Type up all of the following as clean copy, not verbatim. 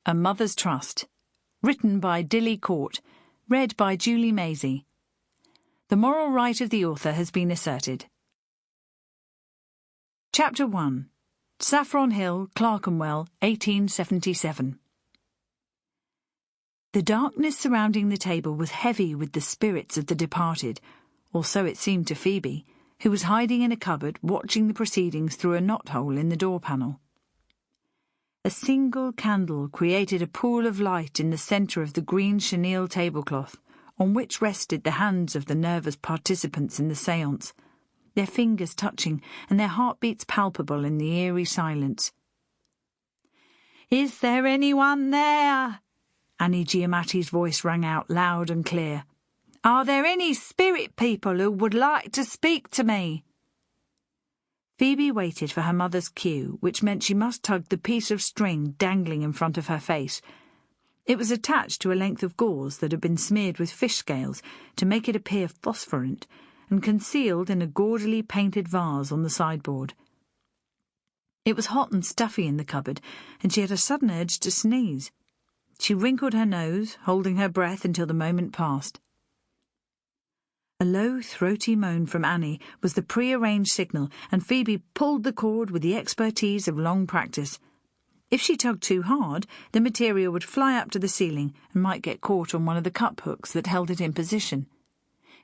A Mother's Trust. Written by Dilly Court. Read by Julie Maisey. The moral right of the author has been asserted. Chapter 1. Saffron Hill, Clerkenwell, 1877. The darkness surrounding the table was heavy with the spirits of the departed, or so it seemed to Phoebe, who was hiding in a cupboard watching the proceedings through a knothole in the door panel. A single candle created a pool of light in the centre of the green chenille tablecloth, on which rested the hands of the nervous participants in the séance, their fingers touching and their heartbeats palpable in the eerie silence. "Is there anyone there?" Annie Giamatti's voice rang out loud and clear. "Are there any spirit people who would like to speak to me?" Phoebe waited for her mother's cue, which meant she must tug the piece of string dangling in front of her face. It was attached to a length of gauze that had been smeared with fish scales to make it appear phosphorant, and concealed in a gaudily painted vase on the sideboard. It was hot and stuffy in the cupboard, and she had a sudden urge to sneeze. She wrinkled her nose, holding her breath until the moment passed. A low, throaty moan from Annie was the pre-arranged signal, and Phoebe pulled the cord with the expertise of long practice. If she tugged too hard, the material would fly up to the ceiling and might get caught on one of the cup hooks that held it in position.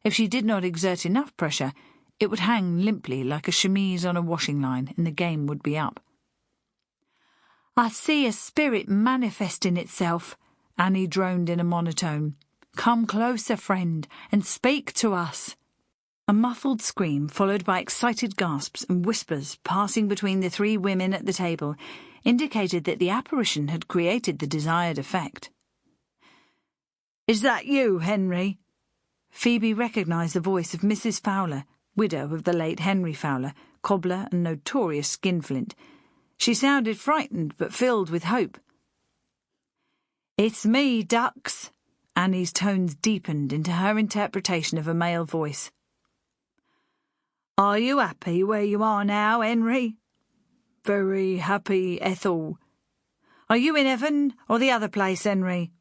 If she did not exert enough pressure, it would hang limply like a chemise on a washing line, and the game would be up. "I see a spirit manifesting itself," Annie droned in a monotone. "Come closer, friend, and speak to us." A muffled scream, followed by excited gasps and whispers passing between the three women at the table, indicated that the apparition had created the desired effect. "Is that you, Henry?" Phoebe recognised the voice of Mrs. Fowler, widow of the late Henry Fowler, cobbler and notorious skinflint. She sounded frightened but filled with hope. "It's me, ducks." Annie's tones deepened into her interpretation of a male voice. "Are you happy where you are now, Henry?" "Very happy, Ethel." "Are you in heaven or the other place, Henry?"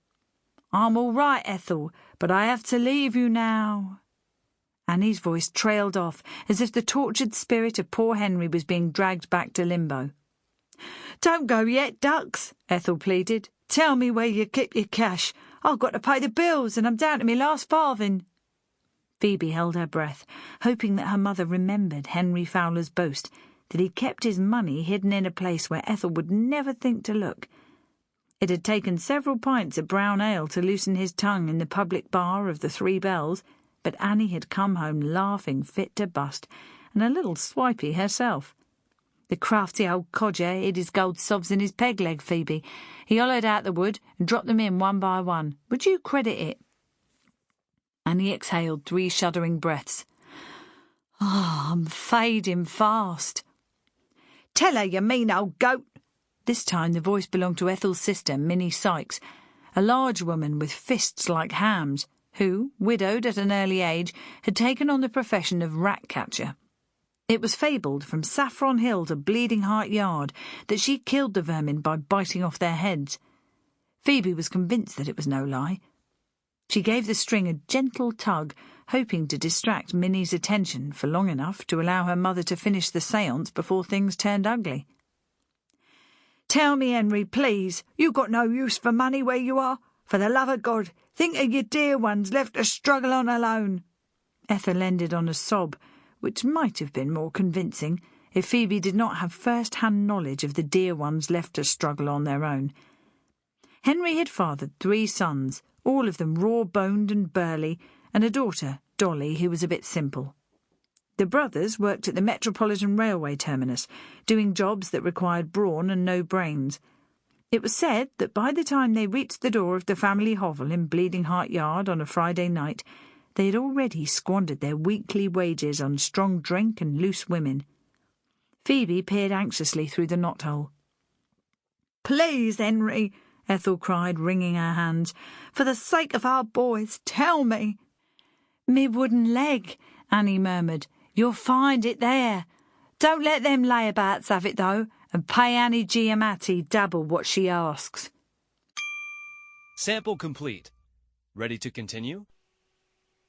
"I'm all right, Ethel, but I have to leave you now." Annie's voice trailed off, as if the tortured spirit of poor Henry was being dragged back to limbo. "Don't go yet, ducks," Ethel pleaded. "Tell me where you keep your cash. I've got to pay the bills, and I'm down to my last farthing." Phoebe held her breath, hoping that her mother remembered Henry Fowler's boast that he kept his money hidden in a place where Ethel would never think to look. It had taken several pints of brown ale to loosen his tongue in the public bar of the Three Bells, but Annie had come home laughing fit to bust, and a little swipey herself. The crafty old codger hid his gold sovereigns in his peg-leg, Phoebe. He hollowed out the wood and dropped them in one by one. Would you credit it? Annie exhaled 3 shuddering breaths. I'm fading fast." "Tell her, you mean old goat." This time the voice belonged to Ethel's sister, Minnie Sykes, a large woman with fists like hams, who, widowed at an early age, had taken on the profession of rat-catcher. It was fabled from Saffron Hill to Bleeding Heart Yard that she killed the vermin by biting off their heads. Phoebe was convinced that it was no lie. She gave the string a gentle tug, hoping to distract Minnie's attention for long enough to allow her mother to finish the séance before things turned ugly. "Tell me, Henry, please. You got no use for money where you are. For the love of God, think of your dear ones left to struggle on alone." Ethel ended on a sob, which might have been more convincing if Phoebe did not have first-hand knowledge of the dear ones left to struggle on their own. Henry had fathered 3 sons, all of them raw-boned and burly, and a daughter, Dolly, who was a bit simple. The brothers worked at the Metropolitan Railway terminus, doing jobs that required brawn and no brains. It was said that by the time they reached the door of the family hovel in Bleeding Heart Yard on a Friday night, they had already squandered their weekly wages on strong drink and loose women. Phoebe peered anxiously through the knothole. "Please, Henry," Ethel cried, wringing her hands. "For the sake of our boys, tell me." "Me wooden leg," Annie murmured. "You'll find it there. Don't let them layabouts have it, though, and pay Annie Giamatti double what she asks." Sample complete. Ready to continue?